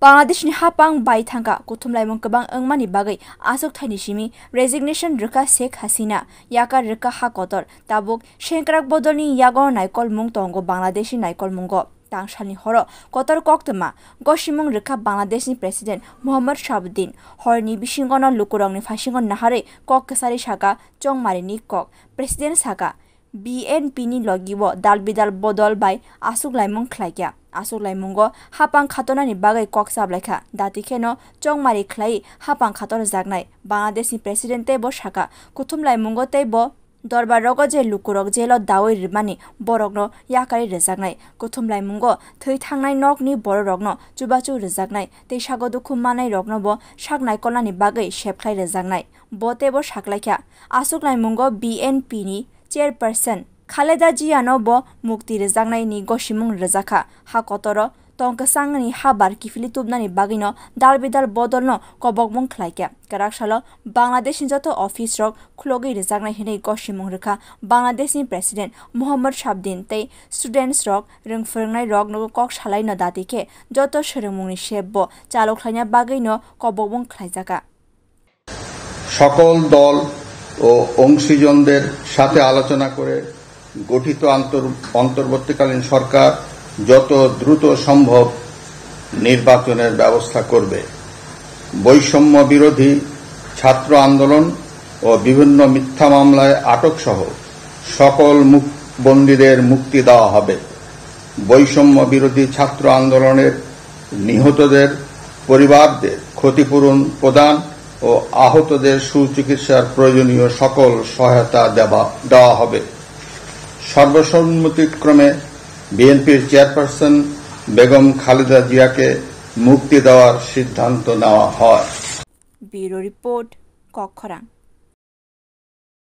Bangladeshni hapang bai thangka kuthumlaimung kabang angmani bagai asuk thaini simi resignation rika Sheikh Hasina yaka rika hakotor tabuk shengkrak bodolni yagor naikol mung tongo Bangladeshi naikol mungo tangshani horo kotor koktama goshimung rika Bangladeshni president Muhammad Shabuddin horni bishingono lukurongni fashingon nahare kok kesari shaka chongmarini kok president saka BNP ni logibo dalbidal bodol bai asuk laimung khlaikya asuk laimungo hapang khatonani bagai kok sablekha datikeno chongmari khlai hapang khator jagnai Bangladeshi president tebo shaka kuthum laimungo tebo dorbar rogo je lukurok jelo dawai rimani borogno yakari rejagnai kuthum laimungo thoi thangnai nokni bororogno chubachu rejagnai tei sago dukhu manai rogno bo sagnai kolani bagai shepklai rejagnai bo tebo saklaikha asuk laimungo BNP ni chairperson Khaleda Jiano bo mukti rejagnai ni goshimung rejaka ha kotoro tongkasangni habar kifili tubnani bagino dalbidal bodolno kobokmung khlaikya karaksalo Bangladesh joto office rok khlogi rejagnai hinai goshimung rekha Bangladesh ni president Muhammad Shabuddin tei students rok rungfurngnai rok no kok salai no datike joto shorungmungni shebbo chalokhlaina bagino kobokmung khlaijaka সকল দল ও অংশীজনদের সাথে আলোচনা করে গঠিত অন্তর্বর্তীকালীন সরকার যত দ্রুত সম্ভব নির্বাচনের ব্যবস্থা করবে বৈষম্য বিরোধী ছাত্র আন্দোলন ও বিভিন্ন মিথ্যা মামলায় আটক সহ সকল বন্দীদের মুক্তি দেওয়া হবে বৈষম্য বিরোধী ছাত্র আন্দোলনের নিহতদের পরিবারদের ক্ষতিপূরণ প্রদান ও আহতদের সুচিকিৎসার প্রয়োজনীয় সকল সহায়তা দেওয়া হবে সর্বসম্মতিক্রমে বিএনপির চেয়ারপারসন বেগম খালেদা জিয়াকে মুক্তি দেওয়ার সিদ্ধান্ত নেওয়া হয় ব্যুরো রিপোর্ট কক্ষরাং।